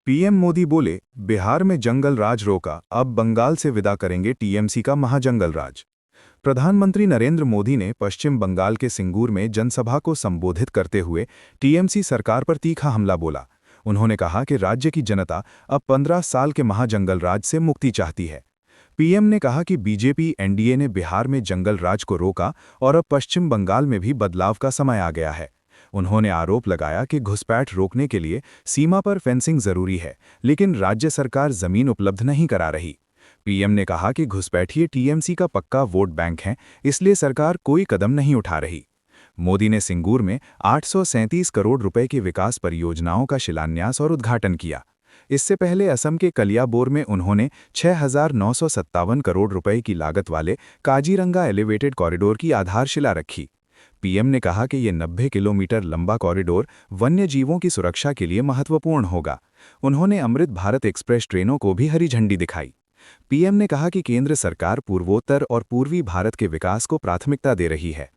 PM Modi बोले, बिहार में जंगल राज रोका, अब बंगाल से विदा करेंगे टीएमसी का महाजंगल राज। प्रधानमंत्री नरेंद्र मोदी ने पश्चिम बंगाल के सिंगूर में जनसभा को संबोधित करते हुए टीएमसी सरकार पर तीखा हमला बोला। उन्होंने कहा कि राज्य की जनता अब 15 साल के महाजंगल राज से मुक्ति चाहती है। पीएम ने कहा कि बीजेपी एनडीए ने बिहार में जंगल राज को रोका और अब पश्चिम बंगाल में भी बदलाव का समय आ गया है। उन्होंने आरोप लगाया कि घुसपैठ रोकने के लिए सीमा पर फेंसिंग जरूरी है, लेकिन राज्य सरकार जमीन उपलब्ध नहीं करा रही। पीएम ने कहा कि घुसपैठिए टीएमसी का पक्का वोट बैंक हैं, इसलिए सरकार कोई कदम नहीं उठा रही। मोदी ने सिंगूर में 837 करोड़ रुपए की विकास परियोजनाओं का शिलान्यास और उद्घाटन किया। इससे पहले असम के कलियाबोर में उन्होंने 6,957 करोड़ रुपए की लागत वाले काजीरंगा एलिवेटेड कॉरिडोर की आधारशिला रखी। पीएम ने कहा कि ये 90 किलोमीटर लंबा कॉरिडोर वन्य जीवों की सुरक्षा के लिए महत्वपूर्ण होगा। उन्होंने अमृत भारत एक्सप्रेस ट्रेनों को भी हरी झंडी दिखाई। पीएम ने कहा कि केंद्र सरकार पूर्वोत्तर और पूर्वी भारत के विकास को प्राथमिकता दे रही है।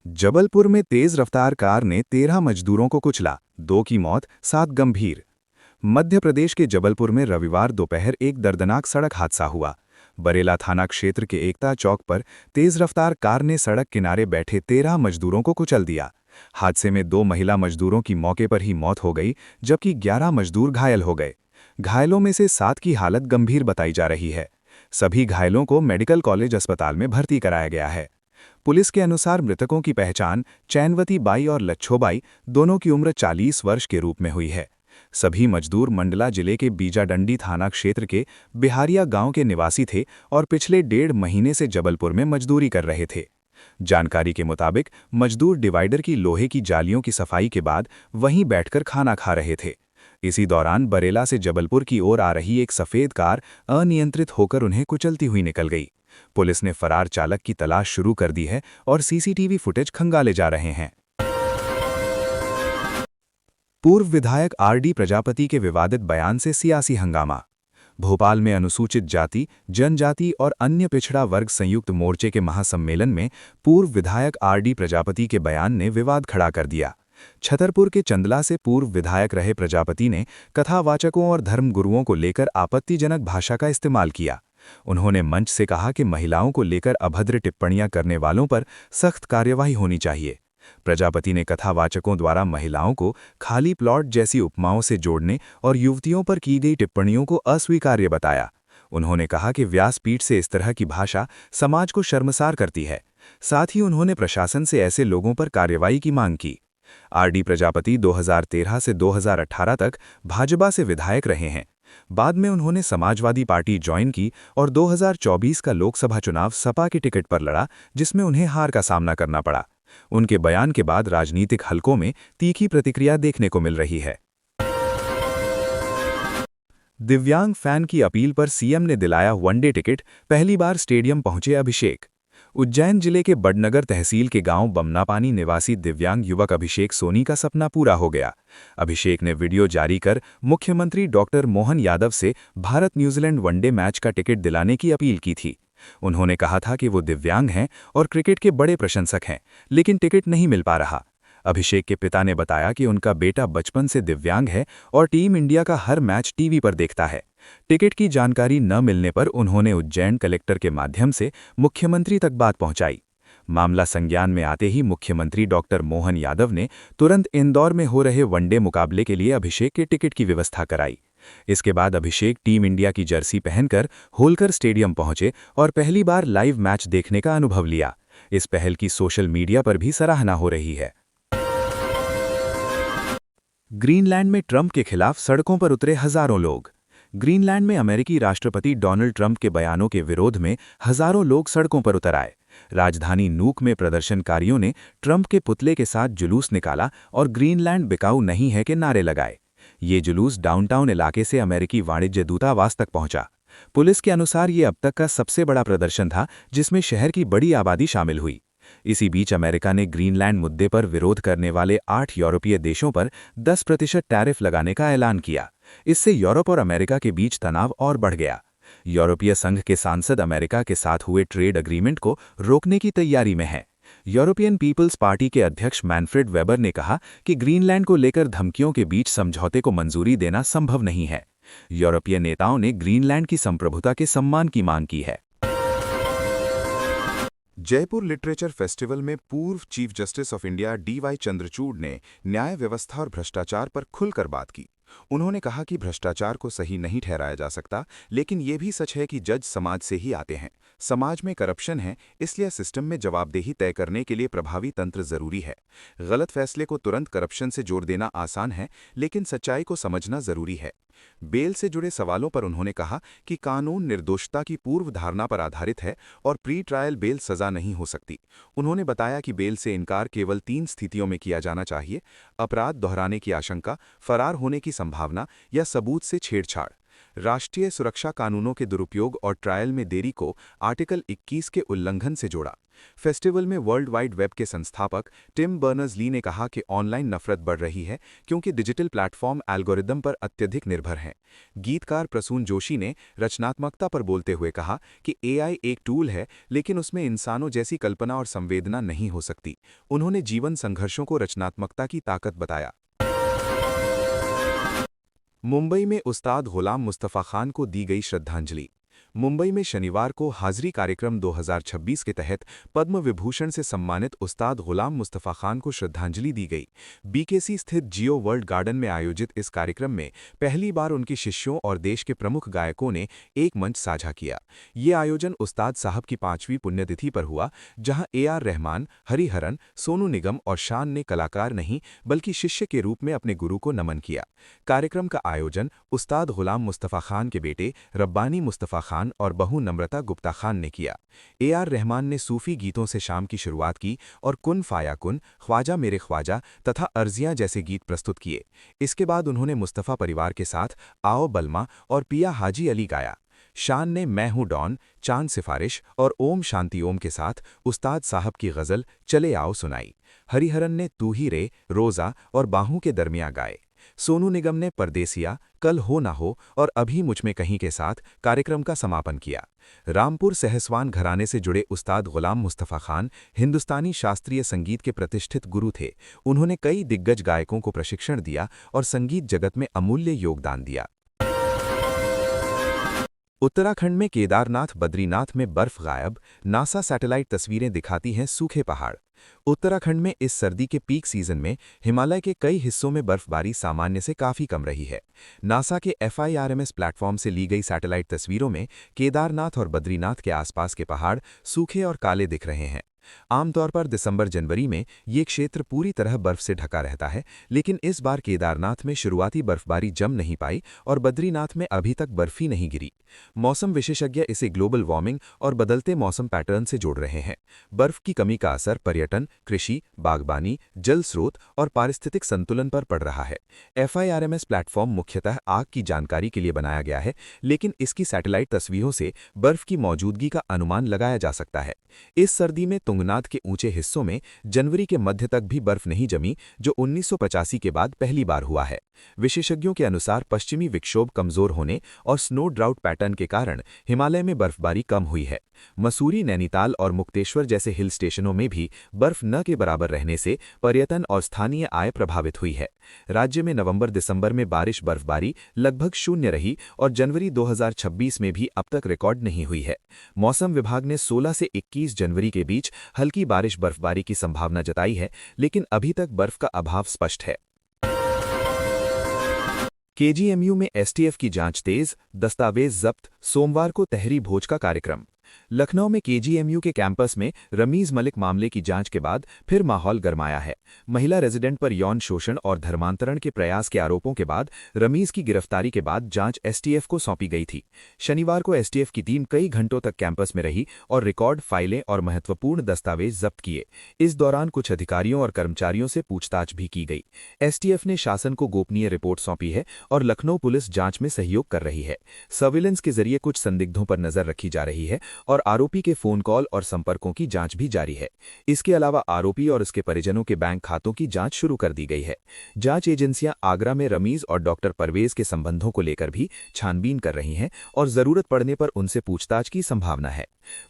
जबलपुर में तेज रफ्तार कार ने 13 मजदूरों को कुचला, 2 की मौत, 7 गंभीर। मध्य प्रदेश के जबलपुर में रविवार दोपहर एक दर्दनाक सड़क हादसा हुआ। बरेला थाना क्षेत्र के एकता चौक पर तेज रफ्तार कार ने सड़क किनारे बैठे 13 मजदूरों को कुचल दिया। हादसे में 2 महिला मजदूरों की मौके पर ही मौत हो गई, जबकि 11 मजदूर घायल हो गए। घायलों में से 7 की हालत गंभीर बताई जा रही है। सभी घायलों को मेडिकल कॉलेज अस्पताल में भर्ती कराया गया है। पुलिस के अनुसार मृतकों की पहचान चैनवती बाई और लच्छोबाई, दोनों की उम्र 40 वर्ष के रूप में हुई है। सभी मजदूर मंडला जिले के बीजाडंडी थाना क्षेत्र के बिहारिया गांव के निवासी थे और पिछले 1.5 महीने से जबलपुर में मजदूरी कर रहे थे। जानकारी के मुताबिक मजदूर डिवाइडर की लोहे की जालियों की सफाई के बाद वहीं बैठकर खाना खा रहे थे। इसी दौरान बरेला से जबलपुर की ओर आ रही एक सफेद कार अनियंत्रित होकर उन्हें कुचलती हुई निकल गई। पुलिस ने फरार चालक की तलाश शुरू कर दी है और सीसीटीवी फुटेज खंगाले जा रहे हैं। पूर्व विधायक आरडी प्रजापति के विवादित बयान से सियासी हंगामा। भोपाल में अनुसूचित जाति, जनजाति और अन्य पिछड़ा वर्ग संयुक्त मोर्चे के महासम्मेलन में पूर्व विधायक आरडी प्रजापति के बयान ने विवाद खड़ा कर दिया। छतरपुर के चंदला से पूर्व विधायक रहे प्रजापति ने कथावाचकों और धर्मगुरुओं को लेकर आपत्तिजनक भाषा का इस्तेमाल किया। उन्होंने मंच से कहा कि महिलाओं को लेकर अभद्र टिप्पणियां करने वालों पर सख्त कार्यवाही होनी चाहिए। प्रजापति ने कथावाचकों द्वारा महिलाओं को खाली प्लॉट जैसी उपमाओं से जोड़ने और युवतियों पर की गई टिप्पणियों को अस्वीकार्य बताया। उन्होंने कहा कि व्यासपीठ से इस तरह की भाषा समाज को शर्मसार करती है। साथ ही उन्होंने प्रशासन से ऐसे लोगों पर कार्रवाई की मांग की। आरडी प्रजापति 2013 से 2018 तक भाजपा से विधायक रहे हैं। बाद में उन्होंने समाजवादी पार्टी ज्वाइन की और 2024 का लोकसभा चुनाव सपा के टिकट पर लड़ा, जिसमें उन्हें हार का सामना करना पड़ा। उनके बयान के बाद राजनीतिक हलकों में तीखी प्रतिक्रिया देखने को मिल रही है। दिव्यांग फैन की अपील पर सीएम ने दिलाया वनडे टिकट, पहली बार स्टेडियम पहुंचे अभिषेक। उज्जैन जिले के बड़नगर तहसील के गांव बमनापानी निवासी दिव्यांग युवक अभिषेक सोनी का सपना पूरा हो गया। अभिषेक ने वीडियो जारी कर मुख्यमंत्री डॉक्टर मोहन यादव से भारत न्यूजीलैंड वनडे मैच का टिकट दिलाने की अपील की थी। उन्होंने कहा था कि वो दिव्यांग हैं और क्रिकेट के बड़े प्रशंसक हैं, लेकिन टिकट नहीं मिल पा रहा। अभिषेक के पिता ने बताया कि उनका बेटा बचपन से दिव्यांग है और टीम इंडिया का हर मैच टीवी पर देखता है। टिकट की जानकारी न मिलने पर उन्होंने उज्जैन कलेक्टर के माध्यम से मुख्यमंत्री तक बात पहुंचाई। मामला संज्ञान में आते ही मुख्यमंत्री डॉक्टर मोहन यादव ने तुरंत इंदौर में हो रहे वनडे मुकाबले के लिए अभिषेक के टिकट की व्यवस्था कराई। इसके बाद अभिषेक टीम इंडिया की जर्सी पहनकर होलकर स्टेडियम पहुंचे और पहली बार लाइव मैच देखने का अनुभव लिया। इस पहल की सोशल मीडिया पर भी सराहना हो रही है। ग्रीनलैंड में ट्रंप के खिलाफ सड़कों पर उतरे हजारों लोग। ग्रीनलैंड में अमेरिकी राष्ट्रपति डोनाल्ड ट्रंप के बयानों के विरोध में हजारों लोग सड़कों पर उतर आए। राजधानी नूक में प्रदर्शनकारियों ने ट्रंप के पुतले के साथ जुलूस निकाला और ग्रीनलैंड बिकाऊ नहीं है के नारे लगाए। ये जुलूस डाउनटाउन इलाके से अमेरिकी वाणिज्य दूतावास तक पहुंचा। पुलिस के अनुसार ये अब तक का सबसे बड़ा प्रदर्शन था, जिसमें शहर की बड़ी आबादी शामिल हुई। इसी बीच अमेरिका ने ग्रीनलैंड मुद्दे पर विरोध करने वाले 8 यूरोपीय देशों पर 10% टैरिफ लगाने का ऐलान किया। इससे यूरोप और अमेरिका के बीच तनाव और बढ़ गया। यूरोपीय संघ के सांसद अमेरिका के साथ हुए ट्रेड एग्रीमेंट को रोकने की तैयारी में हैं। यूरोपियन पीपल्स पार्टी के अध्यक्ष मैनफ्रेड वेबर ने कहा कि ग्रीनलैंड को लेकर धमकियों के बीच समझौते को मंजूरी देना संभव नहीं है। यूरोपीय नेताओं ने ग्रीनलैंड की संप्रभुता के सम्मान की मांग की है। जयपुर लिटरेचर फेस्टिवल में पूर्व chief justice of India DY Chandrachud ने न्याय व्यवस्था और भ्रष्टाचार पर खुलकर बात की। उन्होंने कहा कि भ्रष्टाचार को सही नहीं ठहराया जा सकता, लेकिन ये भी सच है कि जज समाज से ही आते हैं। समाज में करप्शन है, इसलिए सिस्टम में जवाबदेही तय करने के लिए प्रभावी तंत्र जरूरी है। गलत फैसले को तुरंत करप्शन से जोड़ देना आसान है, लेकिन सच्चाई को समझना जरूरी है। बेल से जुड़े सवालों पर उन्होंने कहा कि कानून निर्दोषता की पूर्व धारणा पर आधारित है और प्री ट्रायल बेल सजा नहीं हो सकती। उन्होंने बताया कि बेल से इनकार केवल 3 स्थितियों में किया जाना चाहिए: अपराध दोहराने की आशंका, फरार होने की संभावना या सबूत से छेड़छाड़। राष्ट्रीय सुरक्षा कानूनों के दुरुपयोग और ट्रायल में देरी को आर्टिकल 21 के उल्लंघन से जोड़ा। फेस्टिवल में वर्ल्ड वाइड वेब के संस्थापक टिम बर्नर्स-ली ने कहा कि ऑनलाइन नफरत बढ़ रही है क्योंकि डिजिटल प्लेटफॉर्म एल्गोरिदम पर अत्यधिक निर्भर हैं। गीतकार प्रसून जोशी ने रचनात्मकता पर बोलते हुए कहा कि AI एक टूल है, लेकिन उसमें इंसानों जैसी कल्पना और संवेदना नहीं हो सकती। उन्होंने जीवन संघर्षों को रचनात्मकता की ताकत बताया। मुंबई में उस्ताद गुलाम मुस्तफ़ा खान को दी गई श्रद्धांजलि। मुंबई में शनिवार को हाजिरी कार्यक्रम 2026 के तहत पद्म विभूषण से सम्मानित उस्ताद गुलाम मुस्तफ़ा खान को श्रद्धांजलि दी गई। BKC स्थित जियो वर्ल्ड गार्डन में आयोजित इस कार्यक्रम में पहली बार उनके शिष्यों और देश के प्रमुख गायकों ने एक मंच साझा किया। ये आयोजन उस्ताद साहब की 5वीं पुण्यतिथि पर हुआ, जहां AR रहमान, हरिहरन, सोनू निगम और शान ने कलाकार नहीं बल्कि शिष्य के रूप में अपने गुरु को नमन किया। कार्यक्रम का आयोजन उस्ताद गुलाम मुस्तफ़ा खान के बेटे रब्बानी मुस्तफ़ा खान और बहू नम्रता गुप्ता खान ने किया। AR रहमान ने सूफी गीतों से शाम की शुरुआत की और कुन फाया कुन, ख्वाजा मेरे ख्वाजा तथा अर्जियां जैसे गीत प्रस्तुत किए। इसके बाद उन्होंने मुस्तफ़ा परिवार के साथ आओ बलमा और पिया हाजी अली गाया। शान ने मैं हूं डॉन, चांद सिफारिश और ओम शांति ओम के साथ उस्ताद साहब की गज़ल चले आओ सुनाई। हरिहरन ने तू ही रे, रोज़ा और बाहों के दरमियां गाए। सोनू निगम ने परदेसिया, कल हो ना हो और अभी मुझ में कहीं के साथ कार्यक्रम का समापन किया। रामपुर सहसवान घराने से जुड़े उस्ताद गुलाम मुस्तफ़ा खान हिंदुस्तानी शास्त्रीय संगीत के प्रतिष्ठित गुरु थे। उन्होंने कई दिग्गज गायकों को प्रशिक्षण दिया और संगीत जगत में अमूल्य योगदान दिया। उत्तराखंड में केदारनाथ बद्रीनाथ में बर्फ गायब, नासा सैटेलाइट तस्वीरें दिखाती हैं सूखे पहाड़। उत्तराखंड में इस सर्दी के पीक सीजन में हिमालय के कई हिस्सों में बर्फबारी सामान्य से काफ़ी कम रही है। नासा के FIRMS प्लेटफॉर्म से ली गई सैटेलाइट तस्वीरों में केदारनाथ और बद्रीनाथ के आसपास के पहाड़ सूखे और काले दिख रहे हैं। आमतौर पर दिसंबर-जनवरी में ये क्षेत्र पूरी तरह बर्फ से ढका रहता है, लेकिन इस बार केदारनाथ में शुरुआती बर्फबारी जम नहीं पाई और बद्रीनाथ में अभी तक बर्फ ही नहीं गिरी। मौसम विशेषज्ञ इसे ग्लोबल वार्मिंग और बदलते मौसम पैटर्न से जोड़ रहे हैं। बर्फ की कमी का असर पर्यटन, कृषि, बागबानी, जल स्रोत और पारिस्थितिक संतुलन पर पड़ रहा है। FIRMS प्लेटफॉर्म मुख्यतः आग की जानकारी के लिए बनाया गया है, लेकिन इसकी सैटेलाइट तस्वीरों से बर्फ की मौजूदगी का अनुमान लगाया जा सकता है। इस सर्दी में तुंगनाथ के ऊंचे हिस्सों में जनवरी के मध्य तक भी बर्फ नहीं जमी, जो 1985 के बाद पहली बार हुआ है। विशेषज्ञों के अनुसार पश्चिमी विक्षोभ कमजोर होने और स्नो ड्राउट पैटर्न के कारण हिमालय में बर्फबारी कम हुई है। मसूरी, नैनीताल और मुक्तेश्वर जैसे हिल स्टेशनों में भी बर्फ न के बराबर रहने से पर्यटन और स्थानीय आय प्रभावित हुई है। राज्य में नवंबर-दिसंबर में बारिश बर्फबारी लगभग शून्य रही और जनवरी 2026 में भी अब तक रिकॉर्ड नहीं हुई है। मौसम विभाग ने 16 से 21 जनवरी के बीच हल्की बारिश बर्फबारी की संभावना जताई है, लेकिन अभी तक बर्फ का अभाव स्पष्ट है। KGMU में STF की जांच तेज, दस्तावेज जब्त, सोमवार को तहरी भोज का कार्यक्रम। लखनऊ में KGMU के कैंपस में रमीज मलिक मामले की जांच के बाद फिर माहौल गरमाया है। महिला रेजिडेंट पर यौन शोषण और धर्मांतरण के प्रयास के आरोपों के बाद रमीज की गिरफ्तारी के बाद जांच STF को सौंपी गई थी। शनिवार को STF की टीम कई घंटों तक कैंपस में रही और रिकॉर्ड, फाइलें और महत्वपूर्ण दस्तावेज जब्त किए। इस दौरान कुछ अधिकारियों और कर्मचारियों से पूछताछ भी की गई। STF ने शासन को गोपनीय रिपोर्ट सौंपी है और लखनऊ पुलिस जांच में सहयोग कर रही है। सर्विलेंस के जरिए कुछ संदिग्धों पर नजर रखी जा रही है और आरोपी के फोन कॉल और संपर्कों की जांच भी जारी है। इसके अलावा आरोपी और उसके परिजनों के बैंक खातों की जांच शुरू कर दी गई है। जांच एजेंसियां आगरा में रमीज और डॉक्टर परवेज के संबंधों को लेकर भी छानबीन कर रही हैं और जरूरत पड़ने पर उनसे पूछताछ की संभावना है।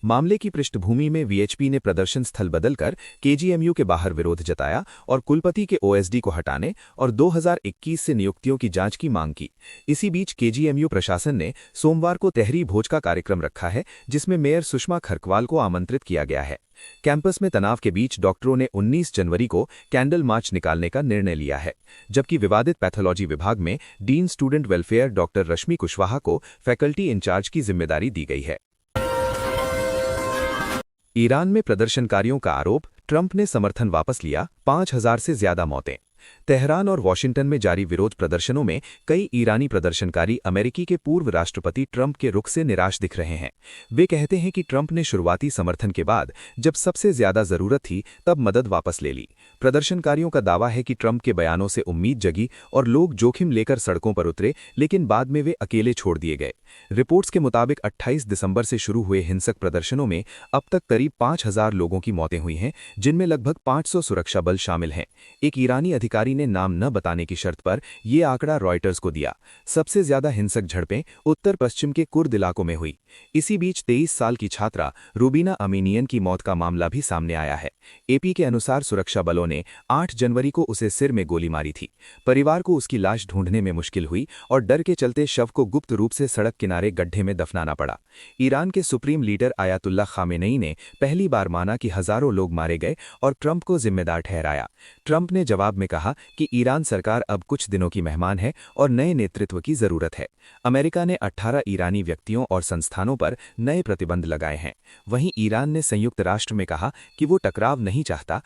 मामले की पृष्ठभूमि में वीएचपी ने प्रदर्शन स्थल बदलकर केजीएमयू के बाहर विरोध जताया और कुलपति के ओएसडी को हटाने और 2021 से नियुक्तियों की जांच की मांग की। इसी बीच केजीएमयू प्रशासन ने सोमवार को तहरी भोज का कार्यक्रम रखा है, जिसमें मेयर सुषमा खरकवाल को आमंत्रित किया गया है। कैंपस में तनाव के बीच डॉक्टरों ने 19 जनवरी को कैंडल मार्च निकालने का निर्णय लिया है, जबकि विवादित पैथोलॉजी विभाग में डीन स्टूडेंट वेलफेयर डॉक्टर रश्मि कुशवाहा को फैकल्टी इंचार्ज की जिम्मेदारी दी गई है। ईरान में प्रदर्शनकारियों का आरोप, ट्रंप ने समर्थन वापस लिया, 5,000 से ज्यादा मौतें। तेहरान और वॉशिंगटन में जारी विरोध प्रदर्शनों में कई ईरानी प्रदर्शनकारी अमेरिकी के पूर्व राष्ट्रपति ट्रंप के रुख से निराश दिख रहे हैं। वे कहते हैं कि ट्रंप ने शुरुआती समर्थन के बाद जब सबसे ज्यादा जरूरत थी तब मदद वापस ले ली। प्रदर्शनकारियों का दावा है कि ट्रंप के बयानों से उम्मीद जगी और लोग जोखिम लेकर सड़कों पर उतरे, लेकिन बाद में वे अकेले छोड़ दिए गए। रिपोर्ट्स के मुताबिक 28 दिसंबर से शुरू हुए हिंसक प्रदर्शनों में अब तक करीब 5,000 लोगों की मौतें हुई हैं, जिनमें लगभग 500 सुरक्षा बल शामिल हैं। एक ईरानी अधिकारी ने नाम न बताने की शर्त पर यह आंकड़ा रॉयटर्स को दिया। सबसे ज्यादा हिंसक झड़पें उत्तर पश्चिम के कुर्द इलाकों में हुई। इसी बीच 23 साल की छात्रा रूबीना अमीनियन की मौत का मामला भी सामने आया है। एपी के अनुसार सुरक्षा बलों ने 8 जनवरी को उसे सिर में गोली मारी थी। परिवार को उसकी लाश ढूंढने में मुश्किल हुई और डर के चलते शव को गुप्त रूप से सड़क किनारे गड्ढे में दफनाना पड़ा। ईरान के सुप्रीम लीडर आयतुल्ला खामेनेई ने पहली बार माना कि हजारों लोग मारे गए और ट्रंप को जिम्मेदार ठहराया। ट्रंप ने जवाब में कहा कि ईरान सरकार अब कुछ दिनों की मेहमान है और नए नेतृत्व की जरूरत है। अमेरिका ने 18 ईरानी व्यक्तियों और संस्थानों पर नए प्रतिबंध लगाए हैं। वहीं ईरान ने संयुक्त राष्ट्र में कहा कि वो टकराव नहीं चाहता,